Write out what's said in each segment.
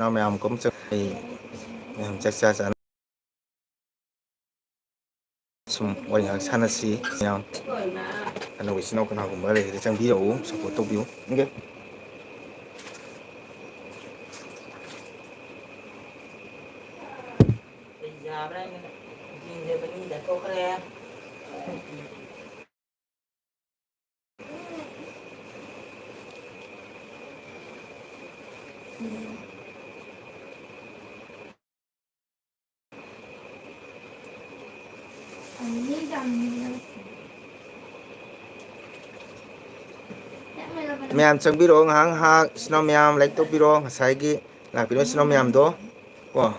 mèo cũng chơi mèo chắc cha chắn sum quay ngang sana si mèo anh nói xin ông nào cũng mới để trang biểu support tôi biểu ok mèo trang biểu ngang ha snow mèo like tôi biểu sai cái là biểu snow mèo đó wow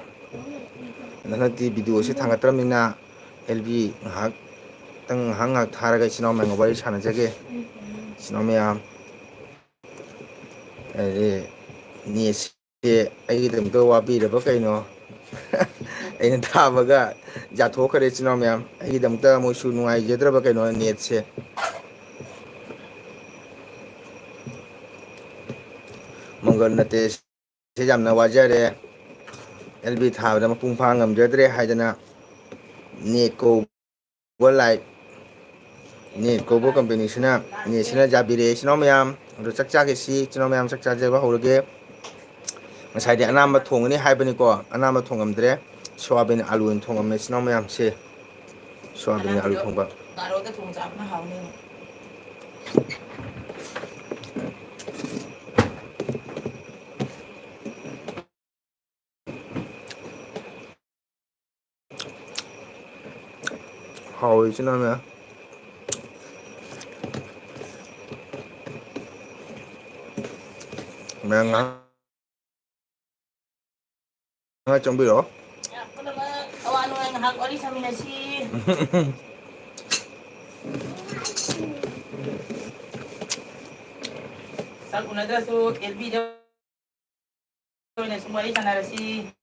nanti video si thang atra mina LB ngak tang hangak tharaga snow mèo ngobari sana jage snow mèo ni si ai dum to wa bi da ba kai no ai ta ba ga ja tho khare snow mèo ai dum ta mo su nuai je dra ba kai no net se मंगल नते से जामना वाजरे LB थाबदा मपुंग फा ngamjadre haidana net ko bolai net ko bo company sina net sina jabire sino mayam ro chakcha ke si sino mayam chakcha je ba horoge ngasai de anamba thongani haibani ko anamba thongamdre soyabin alu thongam sino mayam se soyabin alu thongba garo da thong chap na hawne hawi sino mayam menga nga chombiro awano ang hak ori sa minasi sal unadra su LB daw na sumali sa narasi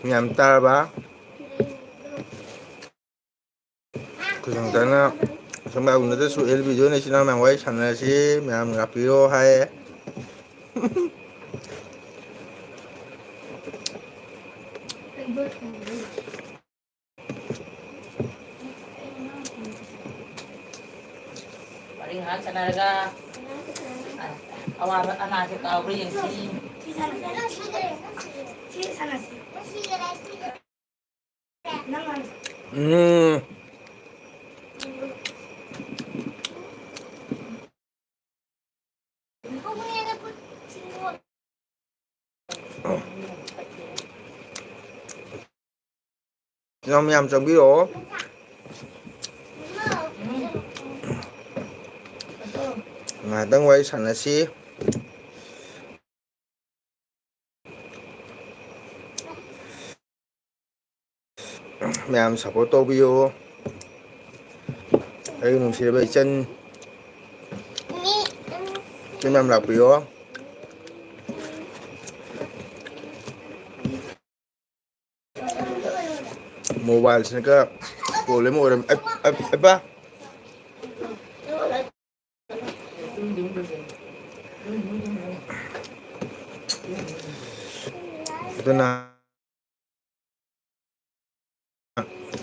nyam tarba kujangtana sama unadra su LB jo ne sino mayam wai sanasi mayam ngapiro hai paring hak sa naraga awa ana sa kaawri yang si sino mayam chombiro ngadang wai sanasi mayam support tawbiyo ai nungsiraba ichan mayam lakpiyo mobile sina ka problem oram ba duna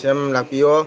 chem lakpiyo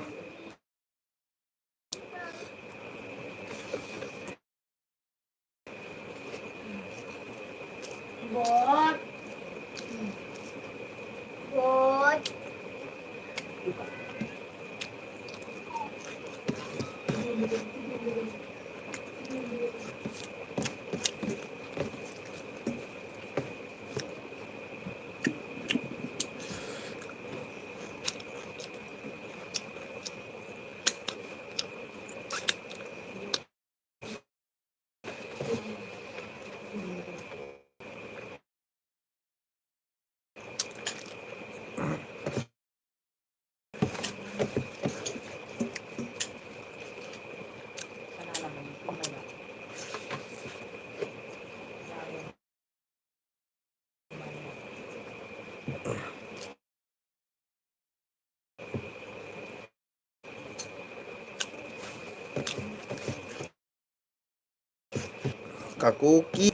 Kakuki.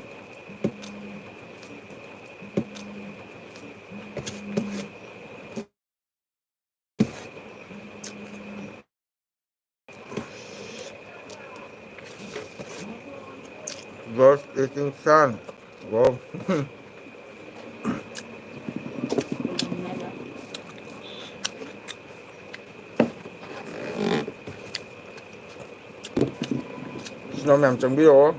Just eating sun. Wow. Snow ma'am chẳng biết ố.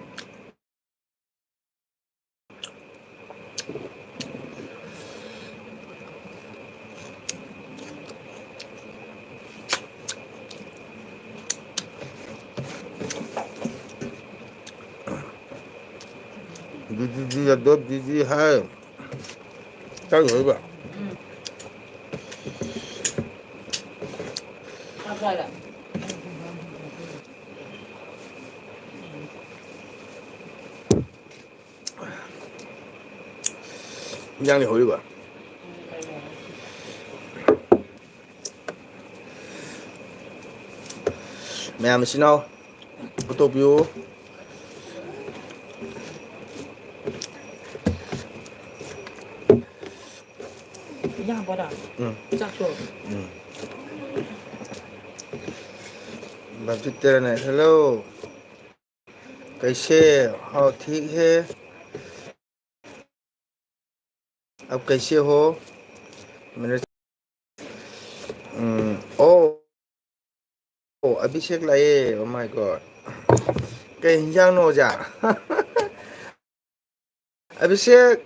Gigi là đốt Gigi hay. Chắc rồi bà. Agora. Giang thì hồi bà. Mẹ mình xin đâu. Ô tô biểu. Yang pada. Chắc rồi. Bà Twitter này. Hello. कैसे हो ठीक है अब कैसे हो मेरे ओ अभिषेक लाए oh my God कहीं हिंजांग नो जा अभिषेक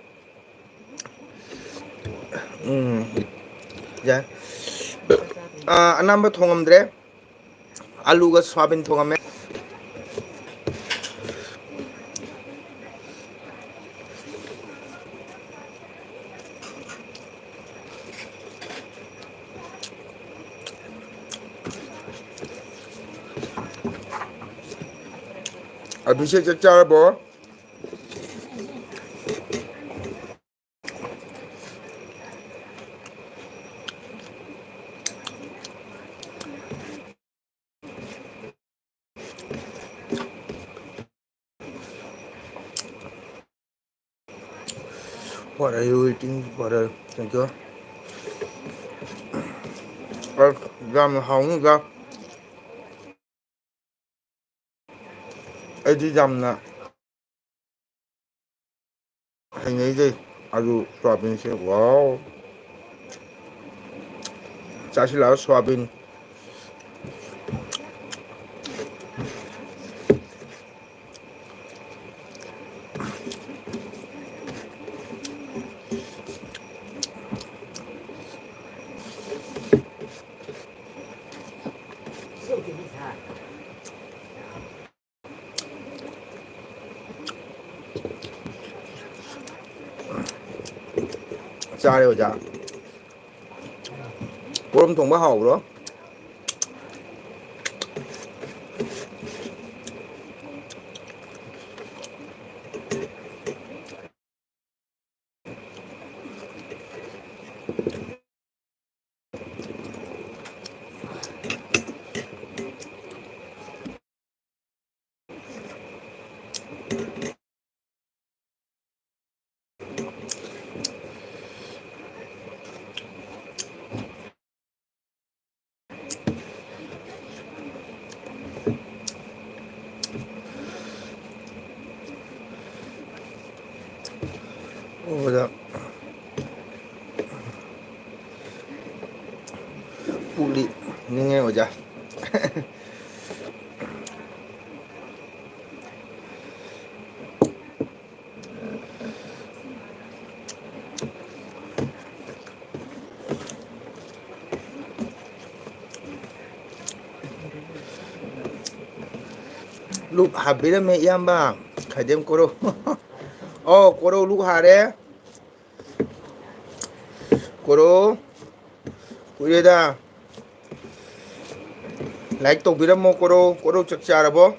जा अनाम थोंगमद्रे आलू का सोयाबीन थोंगमे अभिषेक चचा बो What are you eating? What are thank you? Gam hóng ra. Ấy đi dầm nè. Hình ấy gì? 아주 소아빈 씨. 와우. 짜실라요 소아빈. 짜래요 자. 보름통 뭐 하고 그러? 오자. 우리 능해 오자. lúc hạp biết mẹ em bà khải đêm cô đâu cô đâu lúc hà đấy cô đâu cô đi ra lại tổng biết mô cô đâu chắc chắn là bố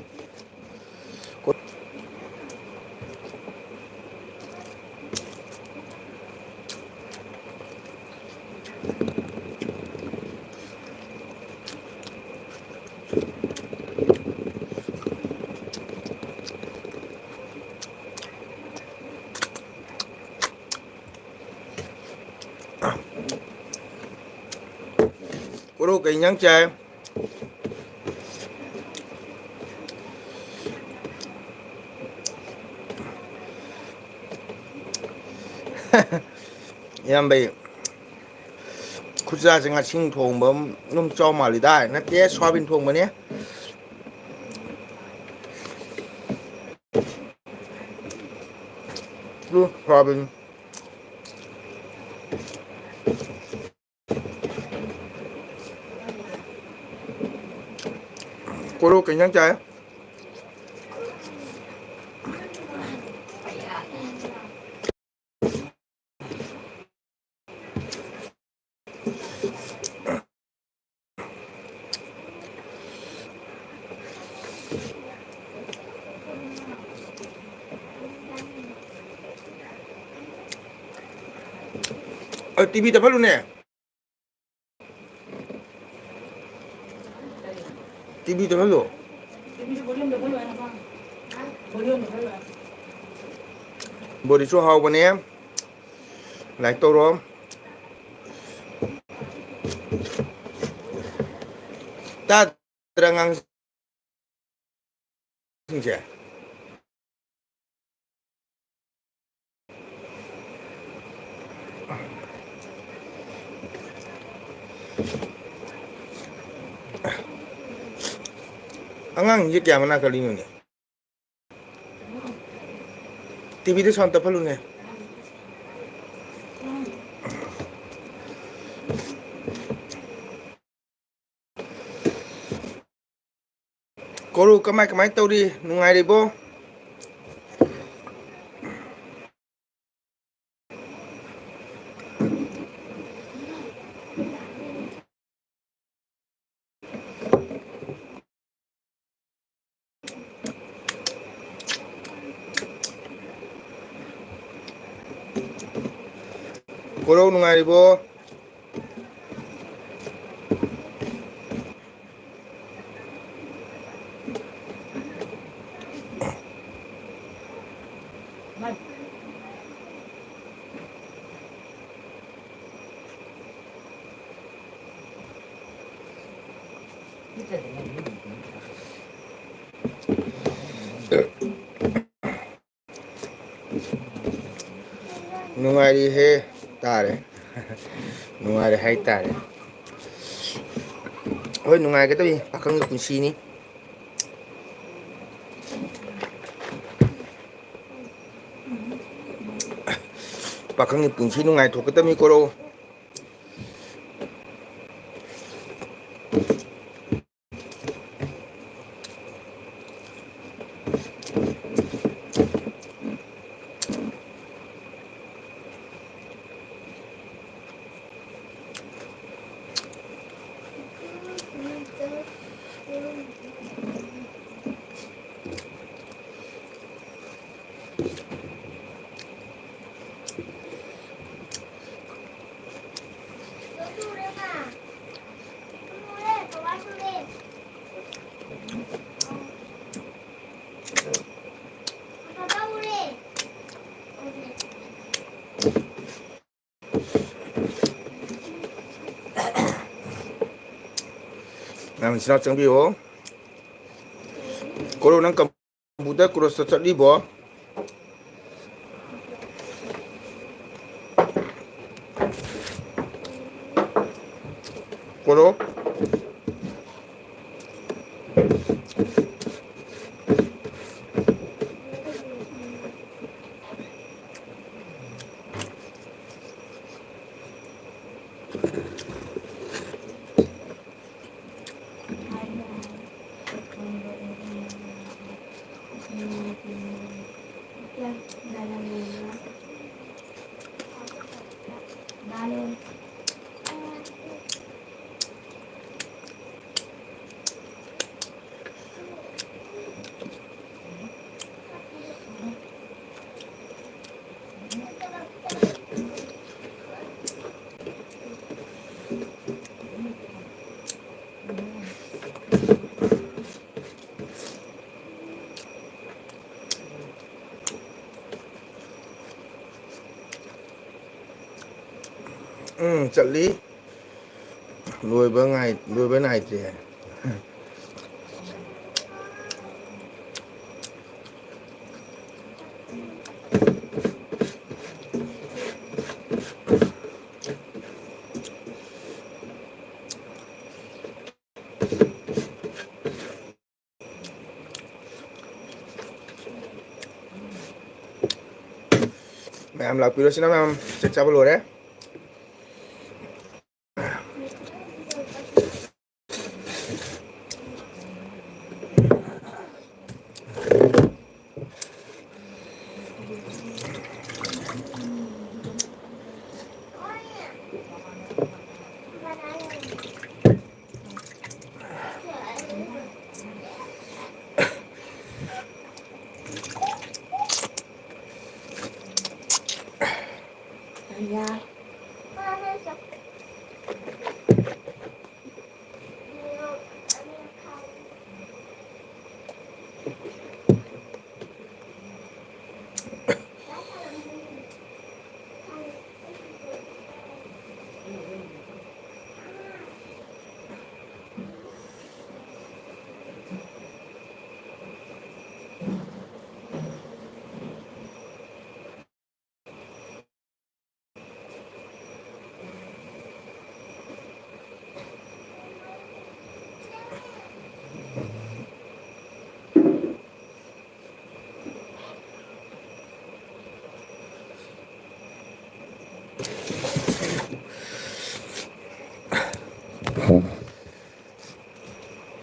Cô đồ cái nhang chè. Em bị khúc ra chẳng là xin thùng bấm nôm cho mà lì đai nó té xoa bên thùng mà nhé. Luôn xoa bên cô đồ cái nhang chè. TV tập phát luôn nè. TV tập phát luôn. Body số hậu bên em. Lại tô rồi. Ta terangang sing siya. Angang je kya mana kali ni. TV de son tapalun ne. Koru kamay tau di nungai di bo. Koru nungai di bo. Nungai di he tare. Nungai di hai tare. Oi nungai cái tabi pakang kunsi ni. Pakang ni kunsi nungai thok cái tabi koru. Nah, mình sẽ chuẩn bị hố. Cô nang cầm bút đất cô sẽ đi bỏ. Cô trợ lý ꯂꯣꯏꯕ ꯅꯥꯏꯗ꯭ꯔꯦ ꯃꯌꯥꯝ ꯂꯥꯛꯄꯤꯔꯣꯁꯤꯅ ꯃꯌꯥꯝ ꯆꯥꯛ ꯆꯥꯕ ꯂꯣꯏꯔꯦ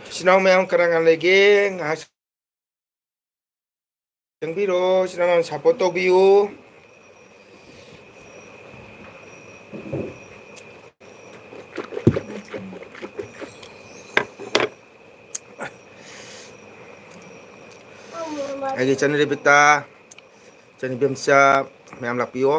ꯏꯆꯤꯟ ꯃꯌꯥꯝ ꯀꯅꯥ ꯂꯩꯒꯦ ꯉꯥꯏꯍꯥꯛ ꯆꯪꯕꯤꯔꯣ ꯏꯆꯤꯟ ꯃꯌꯥꯝ ꯁꯞꯄꯣꯔꯠ ꯇꯧꯕꯤꯌꯨ ꯑꯩꯒꯤ ꯏꯆꯟ ꯔꯦꯕꯤꯀꯥ ꯏꯆꯟ ꯏꯕꯦꯝꯆꯥ ꯃꯌꯥꯝ ꯂꯥꯛꯄꯤꯌꯣ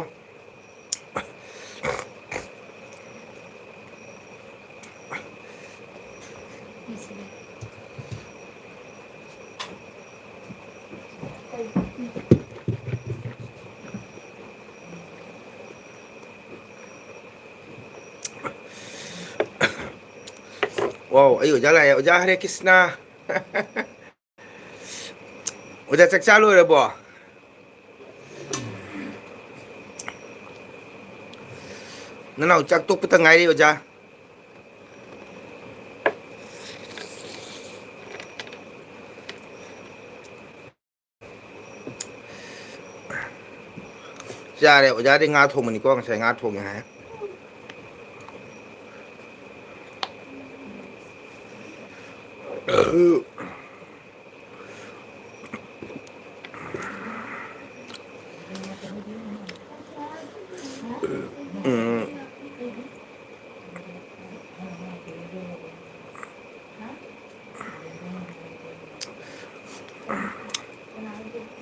ꯋꯥꯎ ꯑꯩ ꯑꯣꯖꯥ ꯂꯥꯛꯑꯦ ꯑꯣꯖꯥ ꯍꯔꯦ ꯀ꯭ꯔꯤꯁꯅ ꯑꯣꯖꯥ ꯆꯥꯛꯆꯥ ꯂꯣꯏꯔꯕꯣ ꯅꯅꯥꯎ ꯆꯥꯛ ꯇꯣꯛꯄꯇ ꯉꯥꯏꯔꯤ ꯑꯣꯖꯥ ꯆꯥꯔꯦ ꯑꯣꯖꯥꯗꯤ ꯉꯥ ꯊꯣꯡꯕꯅꯤꯀꯣ ꯉꯁꯥꯏ ꯉꯥ ꯊꯣꯡꯉꯦ ꯍꯥꯏ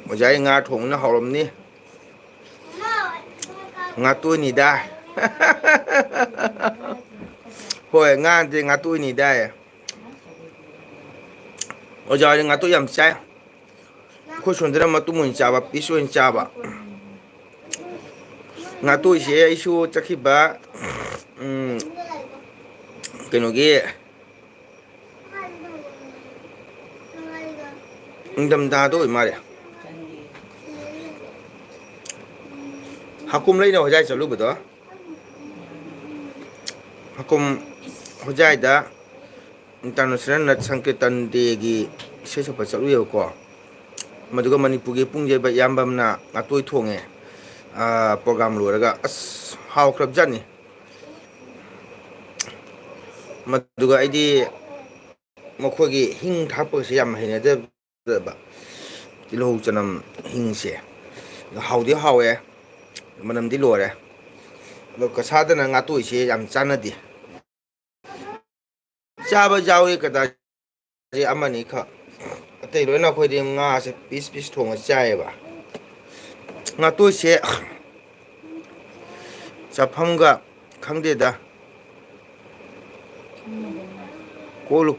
ꯑꯣꯖꯥꯒꯤ ꯉꯥ ꯊꯣꯡꯕꯅ ꯍꯥꯎꯔꯝꯅꯤ ꯉꯥꯇꯣꯏꯅꯤꯗ ꯍꯣꯏ ꯉꯥꯗꯤ ꯉꯥꯇꯣꯏꯅꯤꯗꯥ ꯑꯣꯖꯥ ꯍꯣꯏꯗꯤ ꯉꯥꯇꯣꯏ ꯌꯥꯝ ꯆꯥꯏ ꯑꯩꯈꯣꯏ ꯁꯣꯟꯗꯅ ꯃꯇꯨꯝ ꯑꯣꯏꯅ ꯆꯥꯕ ꯄꯤꯁ ꯑꯣꯏꯅ ꯆꯥꯕ ꯉꯥꯇꯣꯏꯁꯦ ꯑꯩꯁꯨ ꯆꯠꯈꯤꯕ ꯀꯩꯅꯣꯒꯤ ꯏꯪꯊꯝꯊꯥꯗ ꯑꯣꯏ ꯃꯥꯜꯂꯦ ꯍꯥꯀꯨꯝ ꯂꯩꯅ ꯍꯣꯖꯥꯏ ꯆꯠꯂꯨꯕꯗꯣ ꯍꯥꯀꯨꯝ ꯍꯣꯖꯥꯏꯗ ꯏꯟꯇꯔꯅꯦꯁꯅꯦꯜ ꯅꯠ ꯁꯪꯀꯤꯔꯇꯟ ꯗꯦꯒꯤ ꯏꯁꯩ ꯁꯛꯄ ꯆꯠꯂꯨꯏꯦꯕꯀꯣ ꯃꯗꯨꯒ ꯃꯅꯤꯄꯨꯔꯒꯤ ꯄꯨꯡꯆꯩꯕ ꯏꯌꯥꯝꯕ ꯑꯃꯅ ꯉꯥꯇꯣꯏ ꯊꯣꯡꯉꯦ ꯄ꯭ꯔꯣꯒꯥꯝ ꯂꯣꯏꯔꯒ ꯑꯁ ꯍꯥꯎꯈ꯭ꯔꯕꯖꯥꯠꯅꯤ ꯃꯗꯨꯒ ꯑꯩꯗꯤ ꯃꯈꯣꯏꯒꯤ ꯍꯤꯡ ꯊꯥꯛꯄꯁꯦ ꯌꯥꯝ ꯍꯩꯅꯗꯕ ꯇꯤꯜꯍꯧ ꯆꯅꯝ ꯍꯤꯡꯁꯦ ꯍꯥꯎꯗꯤ ꯍꯥꯎꯋꯦ ꯃꯅꯝꯗꯤ ꯂꯣꯏꯔꯦ ꯑꯗꯣ ꯀꯁꯥꯗꯅ ꯉꯥꯇꯣꯏꯁꯦ ꯌꯥꯝ ꯆꯥꯟꯅꯗꯦ ꯆꯥꯕ ꯌꯥꯎꯏ ꯀꯗꯥꯏ ꯑꯃꯅꯤꯈꯛ ꯑꯇꯩ ꯂꯣꯏꯅ ꯑꯩꯈꯣꯏꯗꯤ ꯉꯥꯁꯦ ꯄꯤꯁ ꯄꯤꯁ ꯊꯣꯡꯉ ꯆꯥꯏꯌꯦꯕ ꯉꯥꯇꯣꯏꯁꯦ ꯆꯥꯐꯝꯒ ꯈꯪꯗꯦꯗ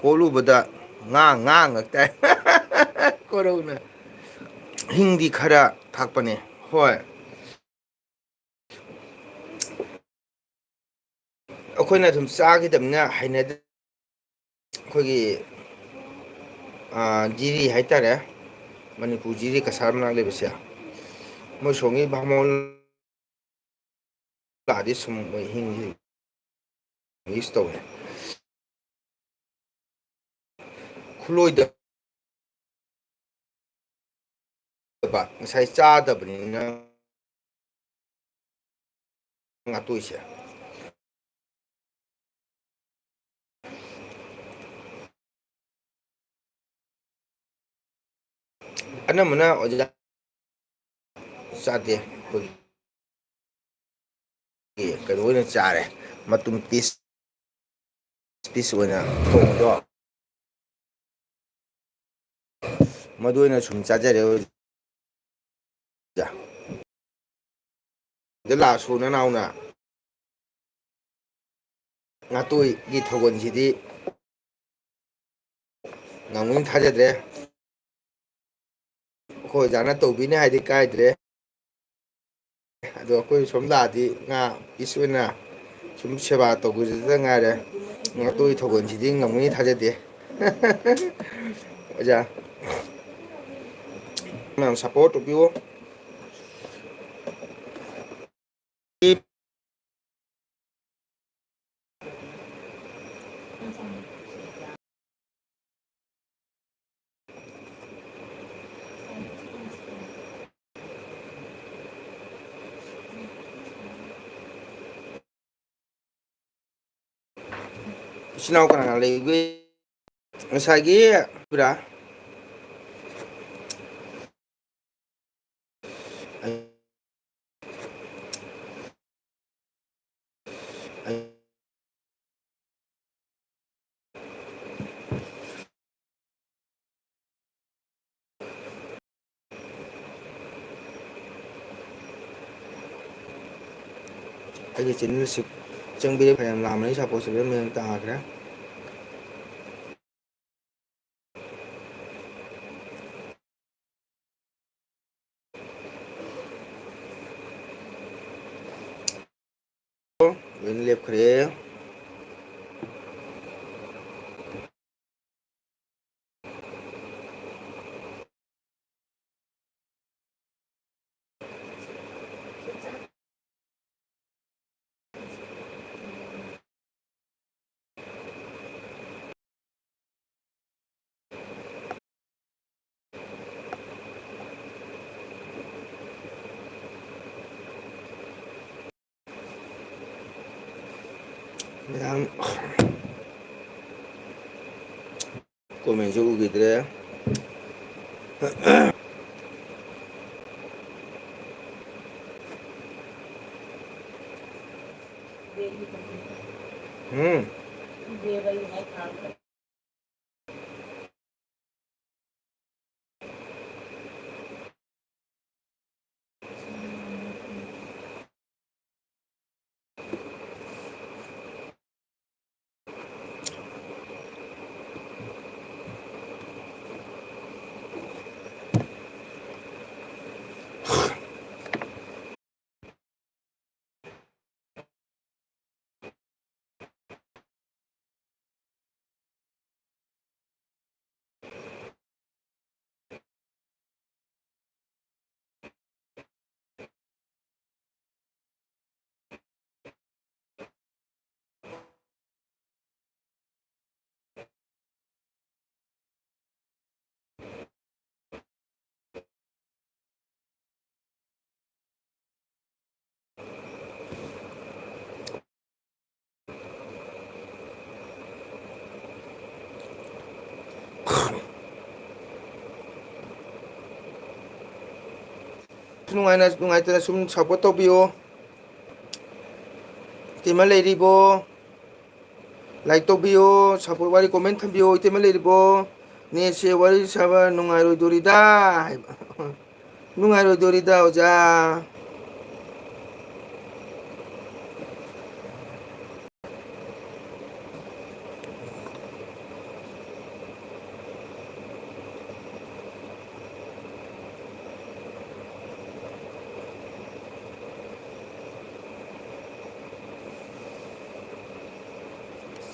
ꯀꯣꯠꯂꯨꯕꯗ ꯉꯥ ꯉꯛꯇ ꯀꯣꯔꯧꯅ ꯍꯤꯡꯗꯤ ꯈꯔ ꯊꯥꯛꯄꯅꯦ ꯍꯣꯏ ꯑꯩꯈꯣꯏꯅ ꯁꯨꯝ ꯆꯥꯈꯤꯗꯕꯅꯤꯅ ꯍꯩꯅꯗꯦ ꯑꯩꯈꯣꯏꯒꯤ ꯖꯤꯔꯤ ꯍꯥꯏꯇꯥꯔꯦ ꯃꯅꯤꯄꯨꯔ ꯖꯤꯔꯤ ꯀꯁꯥꯔ ꯃꯅꯥꯛ ꯂꯩꯕꯁꯦ ꯃꯣꯏ ꯁꯣꯝꯒꯤ ꯕꯥꯃꯣꯟ ꯂꯥꯛꯑꯗꯤ ꯁꯨꯝ ꯃꯣꯏ ꯍꯤꯡꯁꯤ ꯌꯨꯁ ꯇꯧꯋꯦ ꯈꯨꯠꯂꯣꯏꯗ ꯉꯁꯥꯏ ꯆꯥꯗꯕꯅꯤꯅ ꯉꯥꯇꯣꯏꯁꯦ ꯑꯅꯝꯕꯅ ꯑꯣꯖꯥ ꯆꯥꯗꯦ ꯑꯩꯈꯣꯏꯒꯤ ꯀꯩꯅꯣ ꯑꯣꯏꯅ ꯆꯥꯔꯦ ꯃꯇꯨꯝ ꯄꯤꯁ ꯄꯤꯁ ꯑꯣꯏꯅ ꯊꯣꯡꯕꯗꯣ ꯃꯗꯨ ꯑꯣꯏꯅ ꯁꯨꯝ ꯆꯥꯖꯔꯦ ꯗ ꯂꯥꯛꯑꯁꯨ ꯅꯅꯥꯎꯅ ꯉꯥꯇꯣꯏꯒꯤ ꯊꯧꯒꯜꯁꯤꯗꯤ ꯉꯝꯒꯅꯤ ꯊꯥꯖꯗ꯭ꯔꯦ ꯑꯩꯈꯣꯏ ꯑꯣꯖꯥꯅ ꯇꯧꯕꯤꯅꯤ ꯍꯥꯏꯗꯤ ꯀꯥꯏꯗ꯭ꯔꯦ ꯑꯗꯣ ꯑꯩꯈꯣꯏ ꯁꯣꯝ ꯂꯥꯛꯑꯗꯤ ꯉꯥ ꯄꯤꯁ ꯑꯣꯏꯅ ꯁꯨꯝ ꯁꯦꯕꯥ ꯇꯧꯕꯁꯤꯗ ꯉꯥꯏꯔꯦ ꯉꯥꯇꯣꯏ ꯊꯧꯒꯜꯁꯤꯗꯤ ꯉꯝꯒꯅꯤ ꯊꯥꯖꯗꯦ ꯑꯣꯖꯥ ꯃꯌꯥꯝ ꯁꯞꯄꯣꯔꯠ ꯇꯧꯕꯤꯌꯨ ꯏꯆꯤꯟ ꯏꯅꯥꯎ ꯀꯅꯥ ꯀꯅꯥ ꯂꯩꯒꯦ ꯉꯁꯥꯏꯒꯤ ꯄꯨꯔꯥ ꯑꯩꯒꯤ ꯆꯦꯅꯦꯜꯁꯤ ꯆꯪꯕꯤꯔꯦ ꯐꯌꯥꯝ ꯂꯥꯛꯑꯝꯕꯅꯤ ꯁꯞꯄꯣꯔꯠꯁꯤ ꯃꯌꯥꯝ ꯇꯥꯈ꯭ꯔꯦ ꯂꯣꯏꯅ ꯂꯦꯞꯈ꯭ꯔꯦ ꯃꯌꯥꯝ ꯀꯣꯃꯦꯟꯁꯨ ꯎꯈꯤꯗ꯭ꯔꯦ ꯎꯝ ꯅꯨꯡꯉꯥꯏꯇꯅ ꯁꯨꯝ ꯁꯞꯄꯣꯔꯠ ꯇꯧꯕꯤꯌꯣ ꯏꯇꯩꯃ ꯂꯩꯔꯤꯕꯣ ꯂꯥꯏꯛ ꯇꯧꯕꯤꯌꯣ ꯁꯞꯄꯣꯔꯠ ꯋꯥꯔꯤ ꯀꯣꯃꯦꯟ ꯊꯝꯕꯤꯌꯣ ꯏꯇꯩꯃ ꯂꯩꯔꯤꯕꯣ ꯅꯦꯠꯁꯦ ꯋꯥꯔꯤ ꯁꯥꯕ ꯅꯨꯡꯉꯥꯏꯔꯣꯏꯗꯣꯔꯤꯗ ꯍꯥꯏꯕ ꯅꯨꯡꯉꯥꯏꯔꯣꯏꯗꯣꯔꯤꯗ ꯑꯣꯖꯥ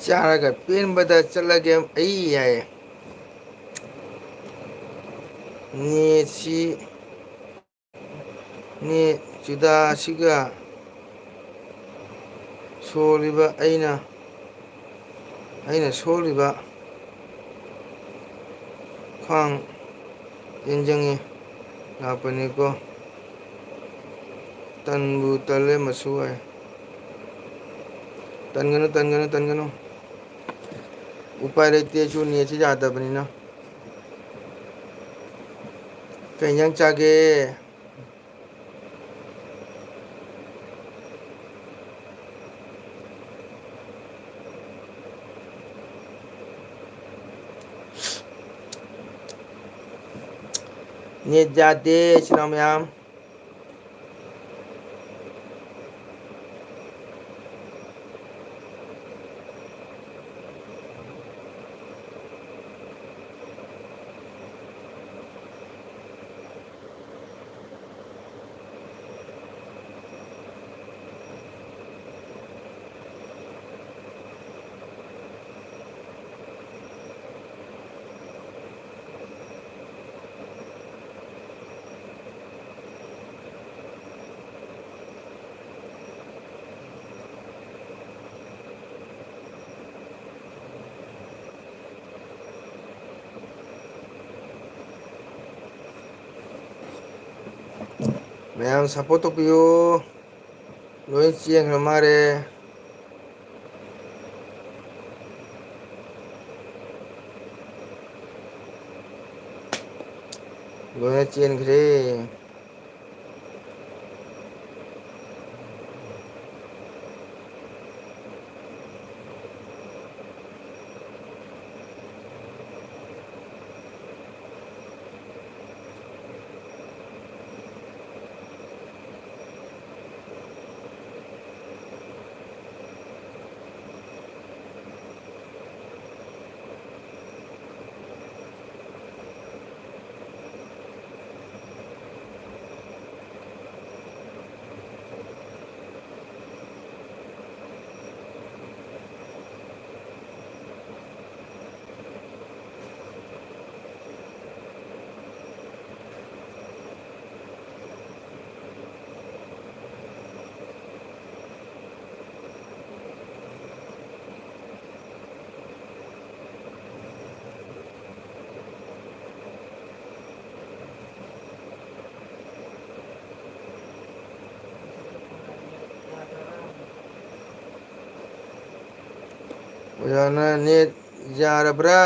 ꯆꯥꯔꯒ ꯄꯦꯟꯕꯗ ꯆꯠꯂꯒꯦ ꯑꯩ ꯌꯥꯏꯌꯦ ꯅꯦꯠꯁꯤ ꯅꯦꯠ ꯆꯨꯗꯥꯁꯤꯒ ꯁꯣꯜꯂꯤꯕ ꯑꯩꯅ ꯁꯣꯜꯂꯤꯕ ꯈ꯭ꯋꯥꯡ ꯇꯦꯟꯖꯪꯉꯤ ꯂꯥꯛꯄꯅꯤꯀꯣ ꯇꯟꯕꯨ ꯇꯜꯂꯦ ꯃꯁꯨ ꯍꯥꯏ ꯇꯟꯒꯅꯨ ꯎꯄꯥꯏ ꯂꯩꯇꯦꯁꯨ ꯅꯦꯠꯁꯤ ꯌꯥꯗꯕꯅꯤꯅ ꯀꯩ ꯏꯟꯖꯥꯡ ꯆꯥꯒꯦ ꯅꯦꯠ ꯌꯥꯗꯦ ꯏꯆꯤꯟ ꯏꯅꯥꯎ ꯃꯌꯥꯝ ꯃꯌꯥꯝ ꯁꯞꯄꯣꯔꯠ ꯇꯧꯕꯤꯌꯨ ꯂꯣꯏ ꯆꯦꯟꯈ꯭ꯔ ꯃꯥꯜꯂꯦ ꯂꯣꯏꯅ ꯆꯦꯟꯈ꯭ꯔꯦ ꯑꯣꯖꯥꯅ ꯅꯦꯠ ꯌꯥꯔꯕ꯭ꯔꯥ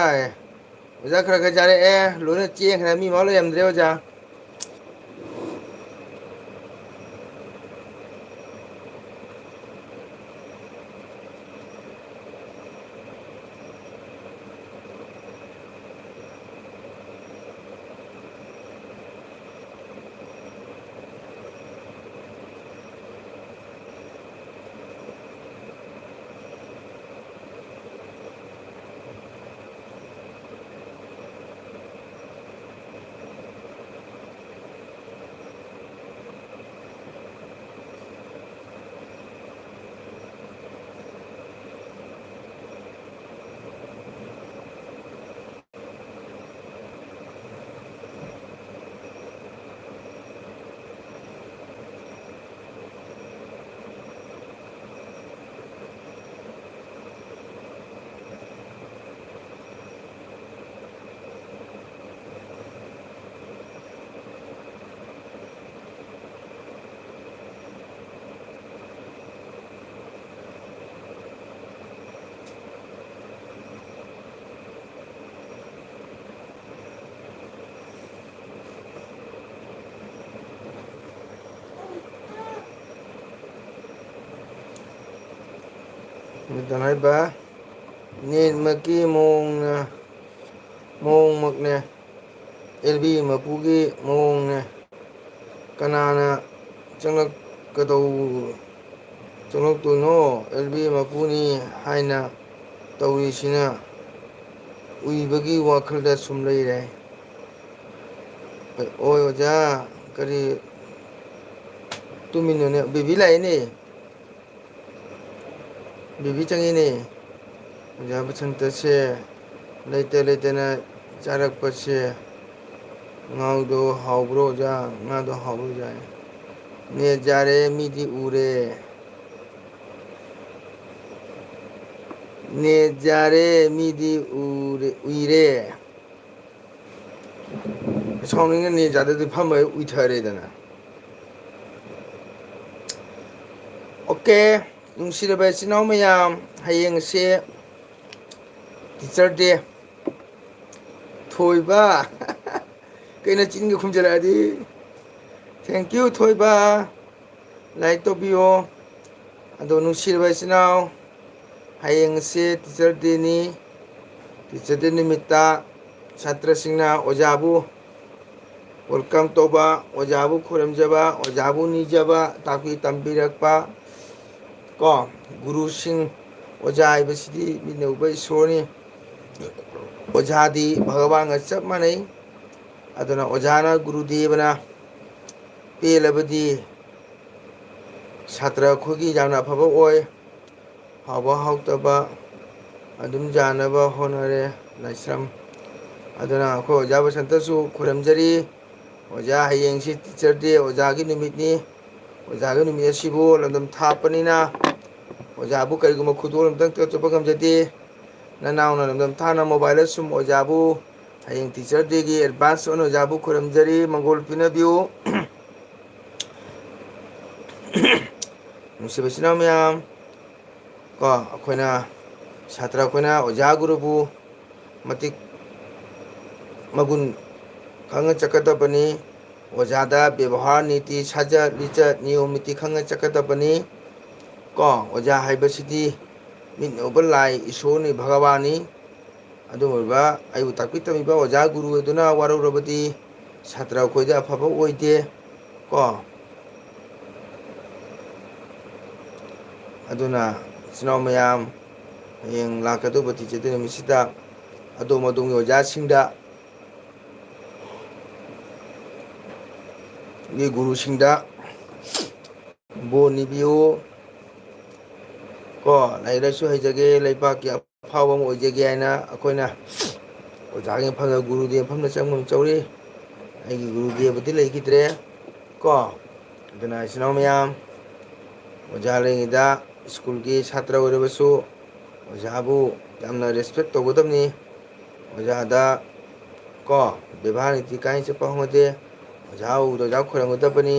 ꯑꯣꯖꯥ ꯈꯔ ꯈꯔ ꯌꯥꯔꯛꯑꯦ ꯂꯣꯏꯅ ꯆꯦꯟꯈ꯭ꯔꯦ ꯃꯤ ꯃꯥ ꯂꯩꯔꯝꯗ꯭ꯔꯦ ꯑꯣꯖꯥ ꯍꯥꯏꯕ ꯅꯦꯠꯃꯛꯀꯤ ꯃꯑꯣꯡꯃꯛꯅꯦ ꯑꯦꯜꯕꯤ ꯃꯄꯨꯒꯤ ꯃꯑꯣꯡꯅꯦ ꯀꯅꯥꯅ ꯆꯪꯂꯛꯇꯣꯏꯅꯣ ꯑꯦꯜꯕꯤ ꯃꯄꯨꯅꯤ ꯍꯥꯏꯅ ꯇꯧꯔꯤꯁꯤꯅ ꯎꯏꯕꯒꯤ ꯋꯥꯈꯜꯗ ꯁꯨꯝ ꯂꯩꯔꯦ ꯍꯣꯏ ꯑꯣꯖꯥ ꯀꯔꯤ ꯇꯨꯃꯤꯟꯅꯅꯦ ꯕꯦꯕꯤ ꯂꯥꯛꯏꯅꯦ ꯕꯦꯕꯤ ꯆꯪꯉꯤꯅꯦ ꯑꯣꯖꯥ ꯕꯁꯟꯇꯁꯦ ꯂꯩꯇ ꯂꯩꯇꯅ ꯆꯥꯔꯛꯄꯁꯦ ꯉꯥꯗꯣ ꯍꯥꯎꯕ꯭ꯔꯣ ꯑꯣꯖꯥ ꯉꯥꯗꯣ ꯍꯥꯎꯕ꯭ꯔꯣ ꯑꯣꯖꯥ ꯅꯦꯠ ꯌꯥꯔꯦ ꯃꯤꯗꯤ ꯎꯔꯦ ꯅꯦꯠ ꯌꯥꯔꯦ ꯃꯤꯗꯤ ꯎꯏꯔꯦ ꯁꯥꯎꯅꯤꯡꯉ ꯅꯦꯠ ꯌꯥꯗ꯭ꯔꯗꯤ ꯐꯝꯃ ꯎꯏꯊꯔꯦꯗꯅ ꯑꯣꯀꯦ ꯅꯨꯡꯁꯤꯔꯕ ꯏꯆꯤꯟ ꯏꯅꯥꯎ ꯃꯌꯥꯝ ꯍꯌꯦꯡꯁꯦ ꯇꯤꯆꯔ ꯗꯦ ꯊꯣꯏꯕ ꯀꯩꯅꯣ ꯆꯤꯟꯒ ꯈꯨꯝꯖꯤꯜꯂꯛꯑꯗꯤ ꯊꯦꯡꯀ꯭ꯌꯨ ꯊꯣꯏꯕ ꯂꯥꯏꯔꯤꯛ ꯇꯧꯕꯤꯌꯣ ꯑꯗꯣ ꯅꯨꯡꯁꯤꯔꯕ ꯏꯆꯤꯟ ꯏꯅꯥꯎ ꯍꯌꯦꯡ ꯑꯁꯤ ꯇꯤꯆꯔ ꯗꯦꯅꯤ ꯇꯤꯆꯔ ꯗꯦ ꯅꯨꯃꯤꯠꯇ ꯁꯥꯇ꯭ꯔꯁꯤꯡꯅ ꯑꯣꯖꯥꯕꯨ ꯋꯦꯜꯀꯝ ꯇꯧꯕ ꯑꯣꯖꯥꯕꯨ ꯈꯣꯏꯔꯨꯝꯖꯕ ꯑꯣꯖꯥꯕꯨ ꯅꯤꯖꯕ ꯇꯥꯛꯄꯤ ꯇꯝꯕꯤꯔꯛꯄ ꯀꯣ ꯒꯨꯔꯨꯁꯤꯡ ꯑꯣꯖꯥ ꯍꯥꯏꯕꯁꯤꯗꯤ ꯃꯤꯠꯅ ꯎꯕ ꯏꯁꯣꯔꯅꯤ ꯑꯣꯖꯥꯗꯤ ꯚꯒꯕꯥꯟꯒ ꯆꯞ ꯃꯥꯟꯅꯩ ꯑꯗꯨꯅ ꯑꯣꯖꯥꯅ ꯒꯨꯔꯨꯗꯦꯕꯅ ꯄꯦꯜꯂꯕꯗꯤ ꯁꯥꯇ꯭ꯔ ꯑꯩꯈꯣꯏꯒꯤ ꯌꯥꯝꯅ ꯑꯐꯕ ꯑꯣꯏ ꯍꯥꯎꯕ ꯍꯥꯎꯇꯕ ꯑꯗꯨꯝ ꯌꯥꯅꯕ ꯍꯣꯠꯅꯔꯦ ꯂꯥꯏꯁ꯭ꯔꯝ ꯑꯗꯨꯅ ꯑꯩꯈꯣꯏ ꯑꯣꯖꯥ ꯕꯁꯟꯇꯁꯨ ꯈꯨꯔꯨꯝꯖꯔꯤ ꯑꯣꯖꯥ ꯍꯌꯦꯡꯁꯤ ꯇꯤꯆꯔ ꯗꯦ ꯑꯣꯖꯥꯒꯤ ꯅꯨꯃꯤꯠꯅꯤ ꯑꯣꯖꯥꯒꯤ ꯅꯨꯃꯤꯠ ꯑꯁꯤꯕꯨ ꯂꯝꯗꯝ ꯊꯥꯞꯄꯅꯤꯅ ꯑꯣꯖꯥꯕꯨ ꯀꯔꯤꯒꯨꯝꯕ ꯈꯨꯗꯣꯜ ꯑꯃꯇꯪ ꯇꯦꯛꯆꯠꯄ ꯉꯝꯖꯗꯦ ꯅꯅꯥꯎꯅ ꯂꯝꯗꯝ ꯊꯥꯅ ꯃꯣꯕꯥꯏꯜꯗ ꯁꯨꯝ ꯑꯣꯖꯥꯕꯨ ꯍꯌꯦꯡ ꯇꯤꯆꯔ ꯗꯦꯒꯤ ꯑꯦꯗꯚꯥꯟꯁ ꯑꯣꯏꯅ ꯑꯣꯖꯥꯕꯨ ꯈꯣꯏꯔꯨꯝꯖꯔꯤ ꯃꯪꯒꯣꯜ ꯄꯤꯅꯕꯤꯌꯨ ꯅꯨꯡꯁꯤꯕ ꯏꯆꯤꯟ ꯏꯅꯥꯎ ꯃꯌꯥꯝ ꯀꯣ ꯑꯩꯈꯣꯏꯅ ꯁꯥꯇ꯭ꯔ ꯑꯩꯈꯣꯏꯅ ꯑꯣꯖꯥ ꯒꯨꯔꯨꯕꯨ ꯃꯇꯤꯛ ꯃꯒꯨꯟ ꯈꯪꯅ ꯆꯠꯀꯗꯕꯅꯤ ꯑꯣꯖꯥꯗ ꯕꯦꯕꯍꯥꯔ ꯅꯤꯇꯤ ꯁꯥꯖꯠ ꯂꯤꯆꯠ ꯅꯤꯌꯣꯝ ꯅꯤꯇꯤ ꯈꯪꯅ ꯆꯠꯀꯗꯕꯅꯤ ꯀꯣ ꯑꯣꯖꯥ ꯍꯥꯏꯕꯁꯤꯗꯤ ꯃꯤꯠꯅ ꯎꯕ ꯂꯥꯏ ꯏꯁꯣꯔꯅꯤ ꯚꯒꯕꯥꯟꯅꯤ ꯑꯗꯨꯝ ꯑꯣꯏꯕ ꯑꯩꯕꯨ ꯇꯥꯛꯄꯤ ꯇꯝꯕꯤꯕ ꯑꯣꯖꯥ ꯒꯨꯔꯨ ꯑꯗꯨꯅ ꯋꯥꯔꯧꯔꯕꯗꯤ ꯁꯥꯇ꯭ꯔ ꯑꯩꯈꯣꯏꯗ ꯑꯐꯕ ꯑꯣꯏꯗꯦ ꯀꯣ ꯑꯗꯨꯅ ꯏꯆꯤꯟ ꯏꯅꯥꯎ ꯃꯌꯥꯝ ꯍꯌꯦꯡ ꯂꯥꯛꯀꯗꯧꯕ ꯇꯤꯆꯔ ꯗꯦ ꯅꯨꯃꯤꯠꯁꯤꯗ ꯑꯗꯣꯝ ꯑꯗꯣꯝꯒꯤ ꯑꯣꯖꯥꯁꯤꯡꯗ ꯒꯨꯔꯨꯁꯤꯡꯗ ꯕꯣꯔ ꯅꯤꯕꯤꯌꯨ ꯀꯣ ꯂꯥꯏꯔꯤꯛ ꯂꯥꯏꯁꯨ ꯍꯩꯖꯒꯦ ꯂꯩꯕꯥꯛꯀꯤ ꯑꯐꯥꯎꯕ ꯑꯃ ꯑꯣꯏꯖꯒꯦ ꯍꯥꯏꯅ ꯑꯩꯈꯣꯏꯅ ꯑꯣꯖꯥꯒꯤ ꯃꯐꯝꯗ ꯒꯨꯔꯨꯗꯦ ꯃꯐꯝꯗ ꯆꯪꯒꯨꯝ ꯇꯧꯔꯤ ꯑꯩꯒꯤ ꯒꯨꯔꯨꯗꯦꯕꯗꯤ ꯂꯩꯈꯤꯗ꯭ꯔꯦ ꯀꯣ ꯑꯗꯨꯅ ꯏꯆꯤꯟ ꯏꯅꯥꯎ ꯃꯌꯥꯝ ꯑꯣꯖꯥ ꯂꯩꯔꯤꯉꯩꯗ ꯁ꯭ꯀꯨꯜꯒꯤ ꯁꯥꯇ꯭ꯔ ꯑꯣꯏꯔꯕꯁꯨ ꯑꯣꯖꯥꯕꯨ ꯌꯥꯝꯅ ꯔꯦꯁꯄꯦꯛ ꯇꯧꯒꯗꯕꯅꯤ ꯑꯣꯖꯥꯗ ꯀꯣ ꯕꯦꯕꯥꯔ ꯅꯤꯇꯤ ꯀꯥꯏꯅ ꯆꯠꯄ ꯍꯧꯅꯗꯦ ꯑꯣꯖꯥ ꯎꯕꯗ ꯑꯣꯖꯥ ꯈꯣꯏꯔꯝꯒꯗꯕꯅꯤ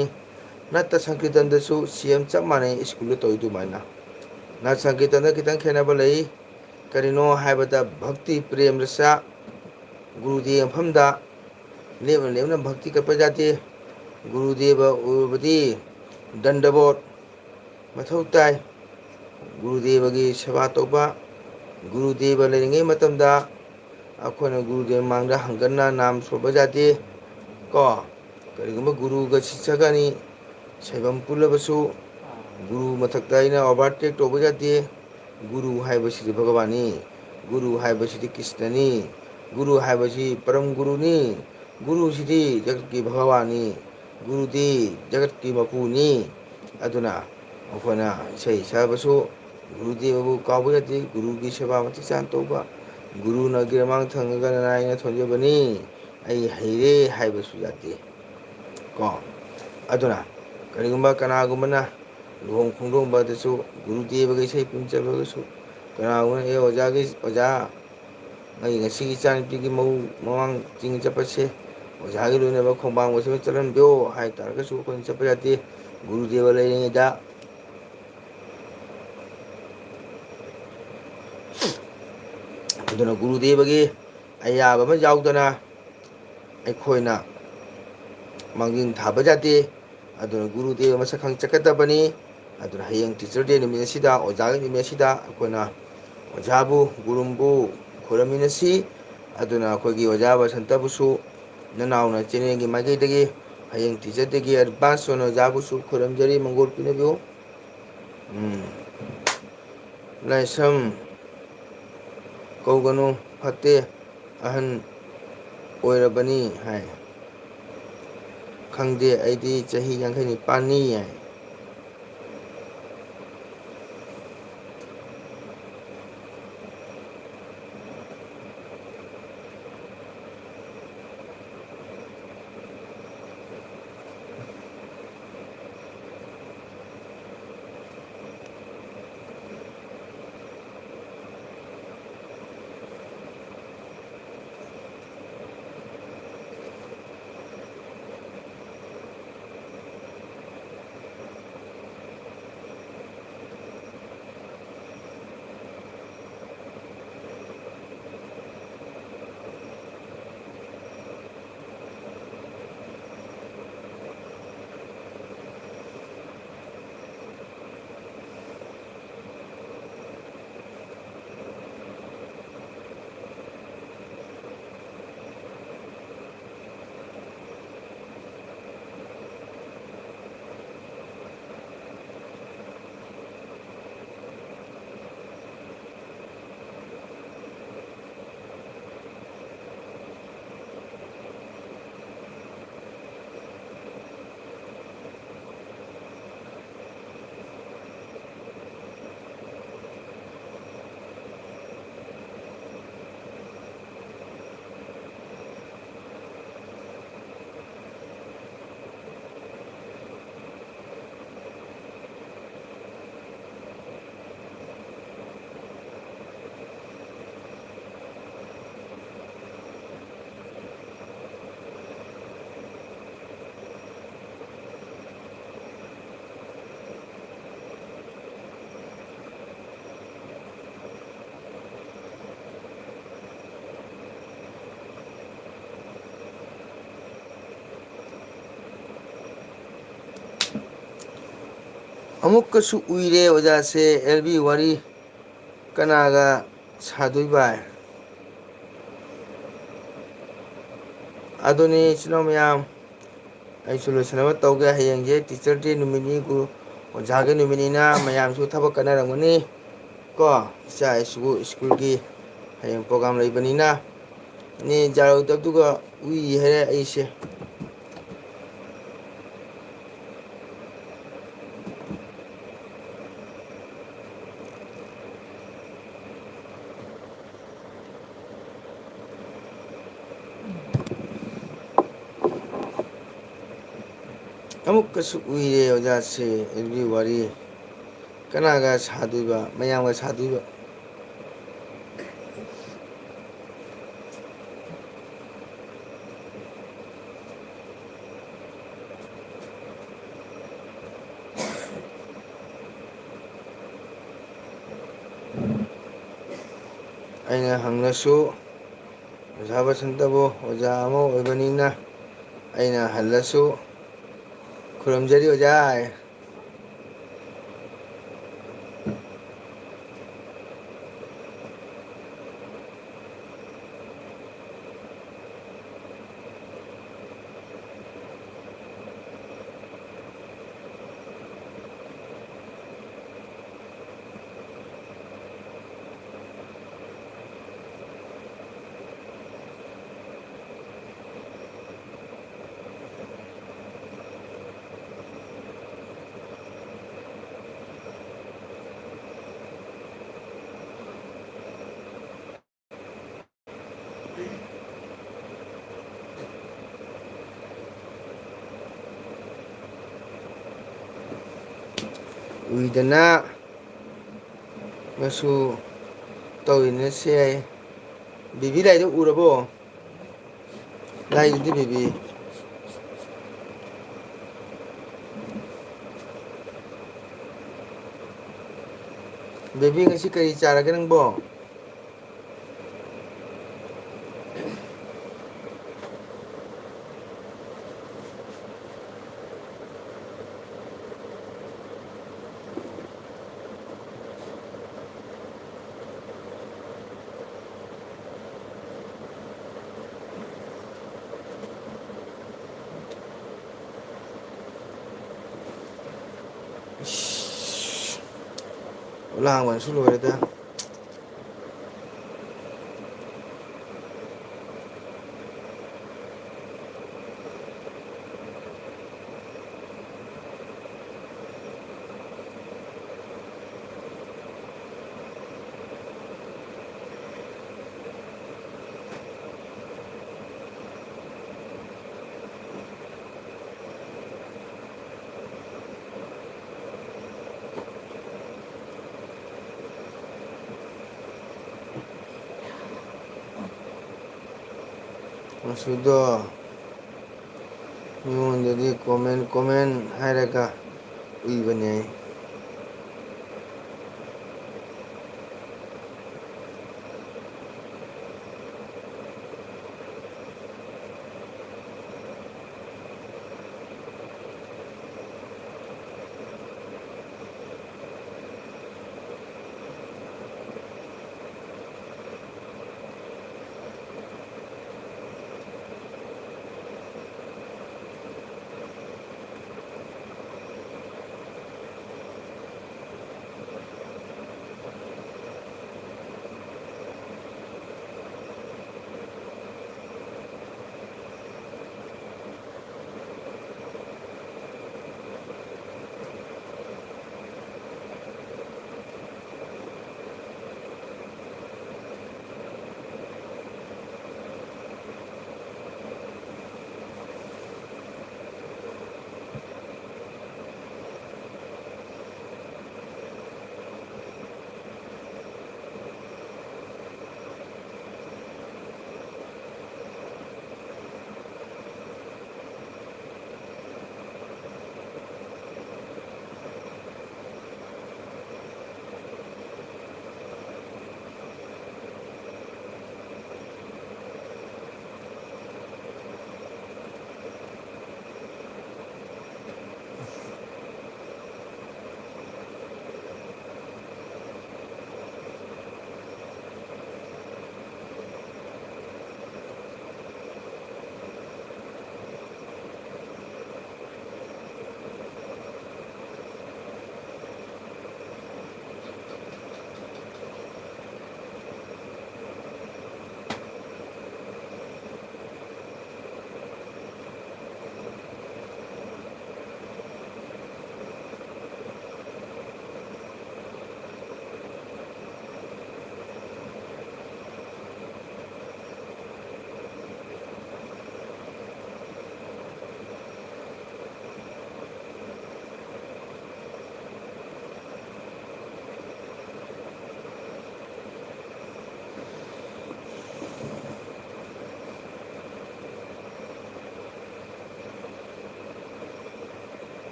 ꯅꯠꯇ ꯁꯪꯀꯤꯔꯇꯟꯗꯁꯨ ꯁꯦꯝ ꯆꯞ ꯃꯥꯟꯅꯩ ꯁ꯭ꯀꯨꯜꯗ ꯇꯧꯔꯤ ꯑꯗꯨꯃꯥꯏꯅ ꯅꯠ ꯁꯪꯀꯤꯔꯇꯟꯗ ꯈꯤꯇꯪ ꯈꯦꯠꯅꯕ ꯂꯩ ꯀꯔꯤꯅꯣ ꯍꯥꯏꯕꯗ ꯚꯛꯇꯤ ꯄ꯭ꯔꯦꯝ ꯔꯁꯥ ꯒꯨꯔꯨꯗꯦ ꯃꯐꯝꯗ ꯂꯦꯞꯅ ꯂꯦꯞꯅ ꯚꯛꯇꯤ ꯀꯠꯄ ꯌꯥꯗꯦ ꯒꯨꯔꯨꯗꯦꯕ ꯎꯔꯕꯗꯤ ꯗꯟꯗꯕꯣꯠ ꯃꯊꯧ ꯇꯥꯏ ꯒꯨꯔꯨꯗꯦꯕꯒꯤ ꯁꯦꯕꯥ ꯇꯧꯕ ꯒꯨꯔꯨꯗꯦꯕ ꯂꯩꯔꯤꯉꯩ ꯃꯇꯝꯗ ꯑꯩꯈꯣꯏꯅ ꯒꯨꯔꯨꯗꯦꯕ ꯃꯥꯡꯗ ꯍꯪꯒꯠꯅ ꯅꯥꯝ ꯁꯣꯟꯕ ꯌꯥꯗꯦ ꯀꯣ ꯀꯔꯤꯒꯨꯝꯕ ꯒꯨꯔꯨꯒ ꯁꯤꯁꯊꯒꯅꯤ ꯁꯩꯕꯝ ꯄꯨꯜꯂꯕꯁꯨ ꯒꯨꯔꯨ ꯃꯊꯛꯇ ꯑꯩꯅ ꯑꯣꯚꯔꯇꯦꯛ ꯇꯧꯕ ꯌꯥꯗꯦ ꯒꯨꯔꯨ ꯍꯥꯏꯕꯁꯤꯗꯤ ꯚꯒꯕꯥꯟꯅꯤ ꯒꯨꯔꯨ ꯍꯥꯏꯕꯁꯤꯗꯤ ꯀ꯭ꯔꯤꯁꯅꯅꯤ ꯒꯨꯔꯨ ꯍꯥꯏꯕꯁꯤ ꯄꯔꯝ ꯒꯨꯔꯨꯅꯤ ꯒꯨꯔꯨꯁꯤꯗꯤ ꯖꯒꯠꯀꯤ ꯚꯒꯕꯥꯟꯅꯤ ꯒꯨꯔꯨꯗꯤ ꯖꯒꯠꯀꯤ ꯃꯄꯨꯅꯤ ꯑꯗꯨꯅ ꯑꯩꯈꯣꯏꯅ ꯏꯁꯩ ꯁꯛꯑꯕꯁꯨ ꯒꯨꯔꯨꯗꯦꯕꯕꯨ ꯀꯥꯎꯕ ꯌꯥꯗꯦ ꯒꯨꯔꯨꯒꯤ ꯁꯦꯕꯥ ꯃꯇꯤꯛ ꯆꯥꯅ ꯇꯧꯕ ꯒꯨꯔꯨꯅ ꯒꯤꯔꯃꯥꯡ ꯊꯪꯉꯒ ꯅꯅꯥꯏꯅ ꯊꯣꯟꯖꯕꯅꯤ ꯑꯩ ꯍꯩꯔꯦ ꯍꯥꯏꯕꯁꯨ ꯌꯥꯗꯦ ꯀꯣ ꯑꯗꯨꯅ ꯀꯔꯤꯒꯨꯝꯕ ꯀꯅꯥꯒꯨꯝꯕꯅ ꯂꯨꯍꯣꯡ ꯈꯣꯡꯗꯣꯡꯕꯗꯁꯨ ꯒꯨꯔꯨꯗꯦꯕꯒ ꯏꯁꯩ ꯄꯨꯟꯖꯕꯒꯁꯨ ꯀꯅꯥꯒꯨꯝꯕꯅ ꯑꯣꯖꯥ ꯑꯩ ꯉꯁꯤꯒꯤ ꯏꯆꯥꯅꯨꯄꯤꯒꯤ ꯃꯃꯥꯡ ꯆꯤꯡ ꯆꯠꯄꯁꯦ ꯑꯣꯖꯥꯒꯤ ꯂꯣꯏꯅꯕ ꯈꯣꯡꯕꯥꯡꯕꯁꯤꯃ ꯆꯠꯍꯟꯕꯤꯌꯣ ꯍꯥꯏꯇꯥꯔꯒꯁꯨ ꯑꯩꯈꯣꯏꯅ ꯆꯠꯄ ꯌꯥꯗꯦ ꯒꯨꯔꯨꯗꯦꯕ ꯂꯩꯔꯤꯉꯩꯗ ꯑꯗꯨꯅ ꯒꯨꯔꯨꯗꯦꯕꯒꯤ ꯑꯌꯥꯕ ꯑꯃ ꯌꯥꯎꯗꯅ ꯑꯩꯈꯣꯏꯅ ꯃꯥꯡꯖꯤꯟ ꯊꯥꯕ ꯌꯥꯗꯦ ꯑꯗꯨꯅ ꯒꯨꯔꯨꯗꯦꯕ ꯃꯁꯛ ꯈꯪ ꯆꯠꯀꯗꯕꯅꯤ ꯑꯗꯨꯅ ꯍꯌꯦꯡ ꯇꯤꯆꯔ ꯗꯦ ꯅꯨꯃꯤꯠ ꯑꯁꯤꯗ ꯑꯣꯖꯥꯒꯤ ꯅꯨꯃꯤꯠ ꯑꯁꯤꯗ ꯑꯩꯈꯣꯏꯅ ꯑꯣꯖꯥꯕꯨ ꯒꯨꯔꯨꯕꯨ ꯈꯣꯏꯔꯝꯃꯤꯟꯅꯁꯤ ꯑꯗꯨꯅ ꯑꯩꯈꯣꯏꯒꯤ ꯑꯣꯖꯥ ꯕꯁꯟꯇꯕꯨꯁꯨ ꯅꯅꯥꯎꯅ ꯆꯦꯅꯦꯜꯒꯤ ꯃꯥꯏꯀꯩꯗꯒꯤ ꯍꯌꯦꯡ ꯇꯤꯆꯔ ꯗꯦꯒꯤ ꯑꯦꯗꯚꯥꯟꯁ ꯑꯣꯏꯅ ꯑꯣꯖꯥꯕꯨꯁꯨ ꯈꯣꯏꯔꯝꯖꯔꯤ ꯃꯪꯒꯣꯜ ꯄꯤꯅꯕꯤꯌꯨ ꯂꯥꯏꯁ꯭ꯔꯝ ꯀꯧꯒꯅꯨ ꯐꯠꯇꯦ ꯑꯍꯟ ꯑꯣꯏꯔꯕꯅꯤ ꯍꯥꯏ ꯈꯪꯗꯦ ꯑꯩꯗꯤ ꯆꯍꯤ 59ꯅꯤ ꯍꯥꯏ ꯑꯃꯨꯛꯀꯁꯨ ꯎꯏꯔꯦ ꯑꯣꯖꯥꯁꯦ ꯑꯦꯜꯕꯤ ꯋꯥꯔꯤ ꯀꯅꯥꯒ ꯁꯥꯗꯣꯏꯕ ꯑꯗꯨꯅꯤ ꯏꯆꯤꯜ ꯏꯅꯥꯎ ꯃꯌꯥꯝ ꯑꯩꯁꯨ ꯂꯣꯏꯁꯤꯟꯅꯕ ꯇꯧꯒꯦ ꯍꯌꯦꯡꯁꯦ ꯇꯤꯆꯔ ꯗꯦ ꯅꯨꯃꯤꯠꯅꯤ ꯑꯣꯖꯥꯒꯤ ꯅꯨꯃꯤꯠꯅꯤꯅ ꯃꯌꯥꯝꯁꯨ ꯊꯕꯛ ꯀꯟꯅꯔꯝꯒꯅꯤ ꯀꯣ ꯏꯆꯥ ꯏꯁꯨ ꯁ꯭ꯀꯨꯜꯒꯤ ꯍꯌꯦꯡ ꯄ꯭ꯔꯣꯒꯥꯝ ꯂꯩꯕꯅꯤꯅ ꯅꯦ ꯖꯥꯔꯨꯗꯕꯗꯨꯒ ꯎꯏ ꯍꯥꯏꯔꯦ ꯑꯩꯁꯦ ꯑꯃꯨꯛꯀꯁꯨ ꯎꯏꯔꯦ ꯑꯣꯖꯥꯁꯦ ꯑꯦꯜꯕꯤ ꯋꯥꯔꯤ ꯀꯅꯥꯒ ꯁꯥꯗꯣꯏꯕ ꯃꯌꯥꯝꯒ ꯁꯥꯗꯣꯏꯕ ꯑꯩꯅ ꯍꯪꯂꯁꯨ ꯑꯣꯖꯥ ꯕꯁꯟꯇꯕꯨ ꯑꯣꯖꯥ ꯑꯃ ꯑꯣꯏꯕꯅꯤꯅ ꯑꯩꯅ ꯍꯜꯂꯁꯨ ꯈꯨꯔꯨꯝꯖꯔꯤ ꯑꯣꯖꯥ ꯎꯏꯗꯅ ꯃꯁꯨ ꯇꯧꯔꯤꯅꯦ ꯁꯦ ꯕꯦꯕꯤ ꯂꯥꯏꯗꯨ ꯎꯔꯕꯣ ꯂꯥꯏꯗꯨꯗꯤ ꯕꯦꯕꯤ ꯕꯦꯕꯤ ꯉꯁꯤ ꯀꯔꯤ ꯆꯥꯔꯒꯦ ꯅꯪꯕꯣ ꯂꯥꯡꯕꯅꯁꯨ ꯂꯣꯏꯔꯦꯗ ꯃꯁꯨꯗꯣ ꯃꯤꯉꯣꯟꯗꯗꯤ ꯀꯣꯃꯦꯟ ꯍꯥꯏꯔꯒ ꯎꯏꯕꯅꯦ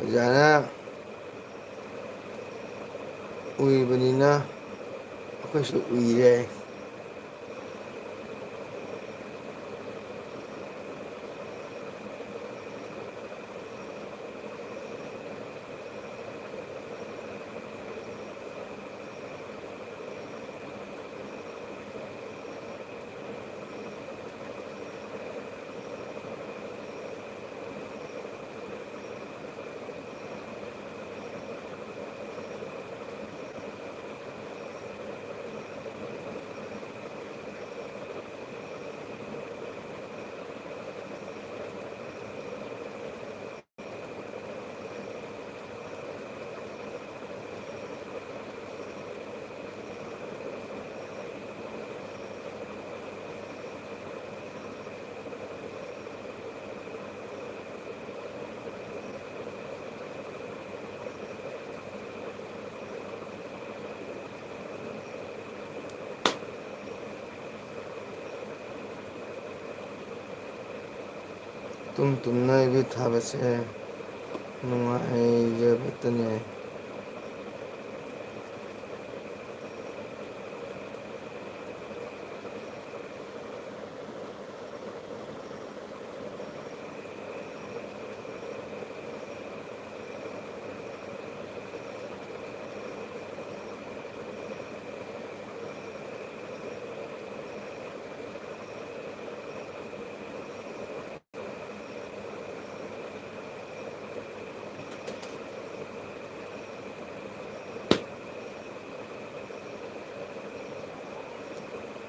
ꯐꯖꯅ ꯎꯏꯕꯅꯤꯅ ꯑꯩꯈꯣꯏꯁꯨ ꯎꯏꯔꯦ. ꯇꯨꯝꯅ ꯑꯦꯜꯕꯤ ꯊꯥꯕꯁꯦ ꯅꯨꯡꯉꯥꯏꯖꯕꯇꯅꯦ.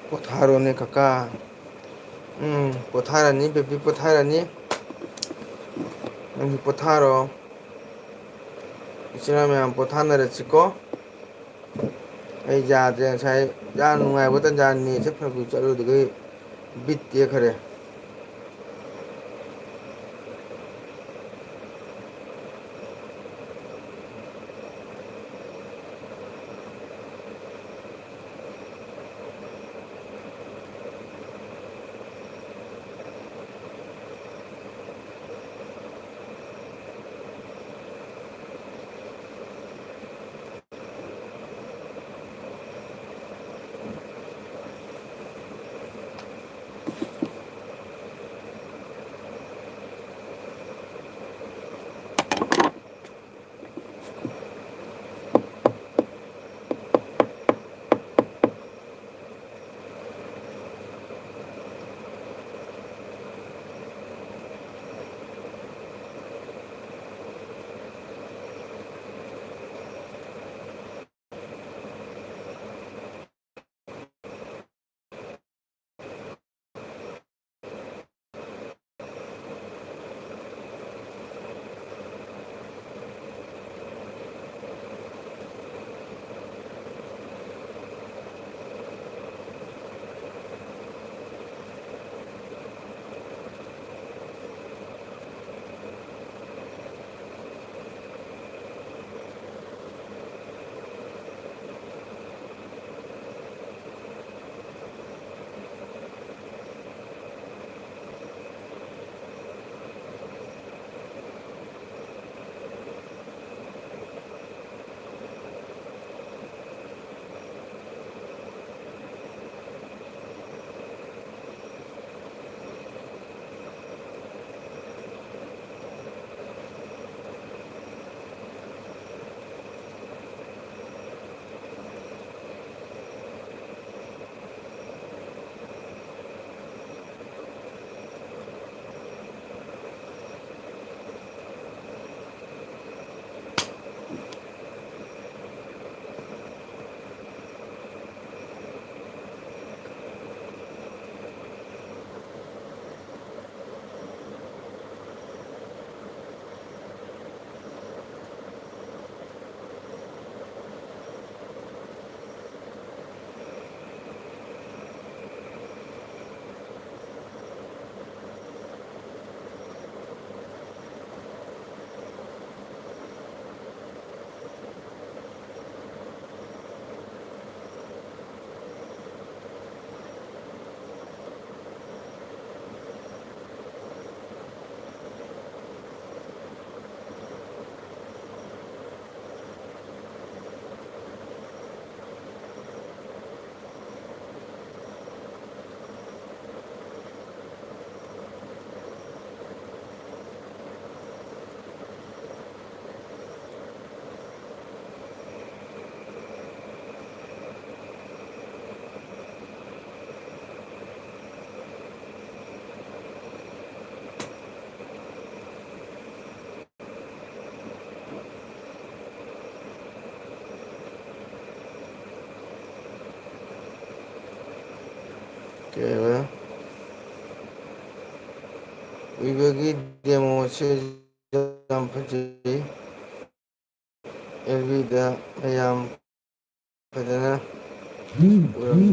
ꯄꯣꯊꯥꯔꯣꯅꯦ ꯀꯀꯥ. ꯄꯣꯊꯥꯔꯅꯤ ꯕꯦꯕꯤ ꯄꯣꯊꯥꯔꯅꯤ. ꯅꯪꯁꯨ ꯄꯣꯊꯥꯔꯣ. ꯏꯆꯤꯟ ꯃꯌꯥꯝ ꯄꯣꯊꯥꯅꯔꯁꯤꯀꯣ. ꯑꯩ ꯌꯥꯗ꯭ꯔꯦ ꯉꯁꯥꯏ ꯌꯥꯝ ꯅꯨꯡꯉꯥꯏꯕ ꯇꯟꯖꯥ ꯅꯦꯠꯁꯦ ꯐꯔꯛ ꯆꯠꯂꯨꯗꯒꯤ ꯕꯤꯠ ꯇꯦꯛꯈ꯭ꯔꯦ. ꯀꯩꯕ ꯎꯏꯕꯒꯤ ꯗꯦꯃꯣꯁꯦ ꯌꯥꯝ ꯐꯖꯩ ꯑꯦꯜꯕꯤꯗ ꯃꯌꯥꯝ ꯐꯖꯅ ꯎꯔꯝꯃꯤ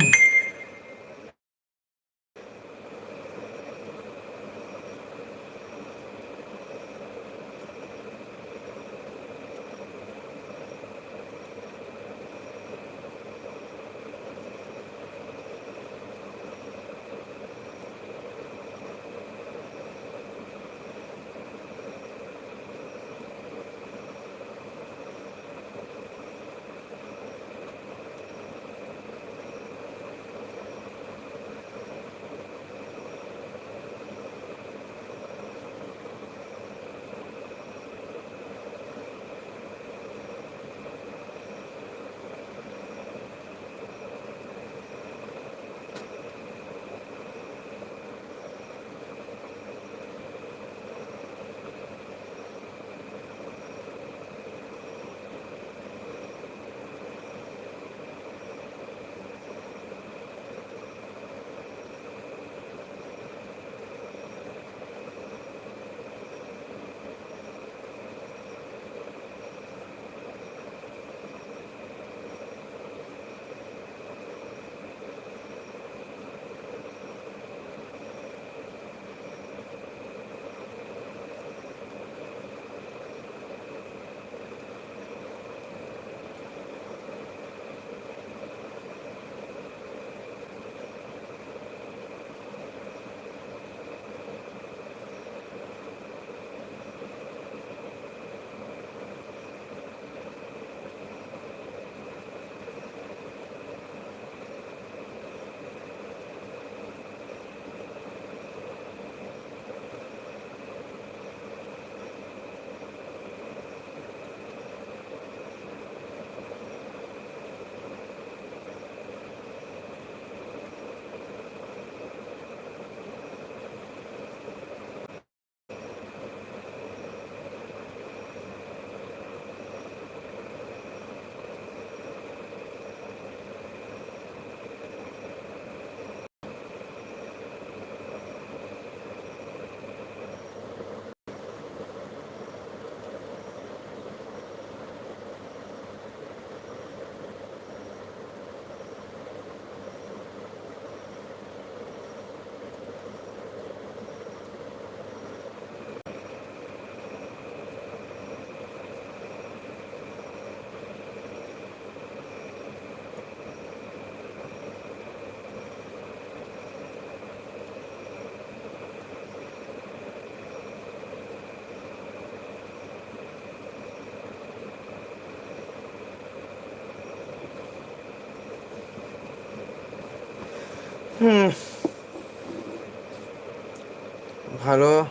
ꯍꯜꯂꯣ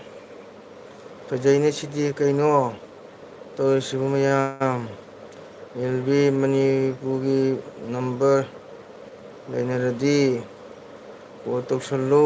ꯐꯖꯩꯅꯦ ꯁꯤꯗꯤ ꯀꯩꯅꯣ ꯇꯧꯔꯤꯁꯤꯕꯨ ꯃꯌꯥꯝ ꯑꯦꯜꯕꯤ ꯃꯅꯤꯄꯨꯔꯒꯤ ꯅꯝꯕꯔ ꯂꯩꯅꯔꯗꯤ ꯀꯣꯜ ꯇꯧꯁꯜꯂꯣ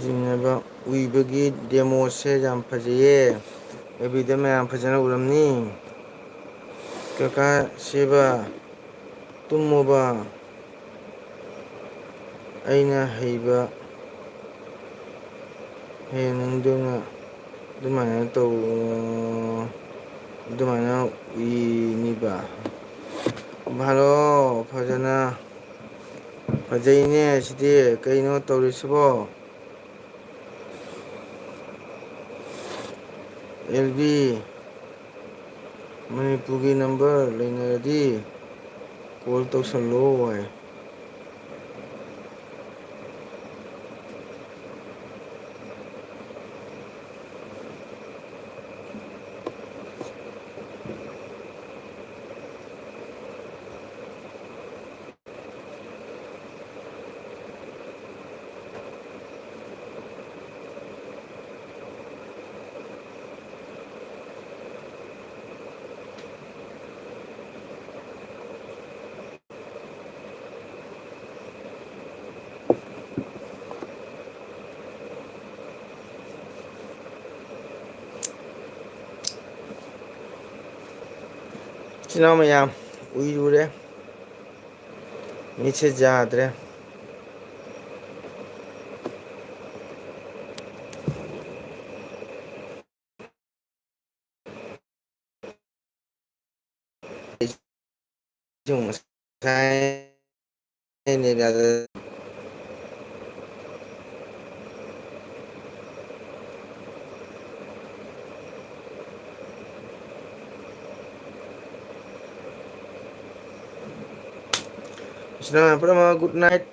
ꯆꯤꯡꯅꯕ ꯎꯏꯕꯒꯤ ꯗꯦꯃꯣꯁꯦ ꯌꯥꯝ ꯐꯖꯩꯌꯦ ꯑꯦꯕꯤꯗ ꯃꯌꯥꯝ ꯐꯖꯅ ꯎꯔꯝꯅꯤ ꯀꯀꯥ ꯁꯤꯕ ꯇꯨꯝꯃꯣꯕ ꯑꯩꯅ ꯍꯩꯕ ꯍꯦꯟꯗꯨꯅ ꯑꯗꯨꯃꯥꯏꯅ ꯑꯗꯨꯃꯥꯏꯅ ꯎꯏꯅꯤꯕ ꯍꯜꯂꯣ ꯐꯖꯅ ꯐꯖꯩꯅꯦ ꯁꯤꯗꯤ ꯀꯩꯅꯣ ꯇꯧꯔꯤꯁꯤꯕꯣ ꯑꯦꯜꯕꯤ ꯃꯅꯤꯄꯨꯔꯒꯤ ꯅꯝꯕꯔ ꯂꯩꯅꯔꯗꯤ ꯀꯣꯜ ꯇꯧꯁꯜꯂꯣ ꯍꯥꯏ ꯏꯆꯤꯟ ꯏꯅꯥꯎ ꯃꯌꯥꯝ ꯎꯏꯔꯨꯔꯦ ꯃꯤꯠꯁꯦ ꯌꯥꯗ꯭ꯔꯦ Isna pura mga good night.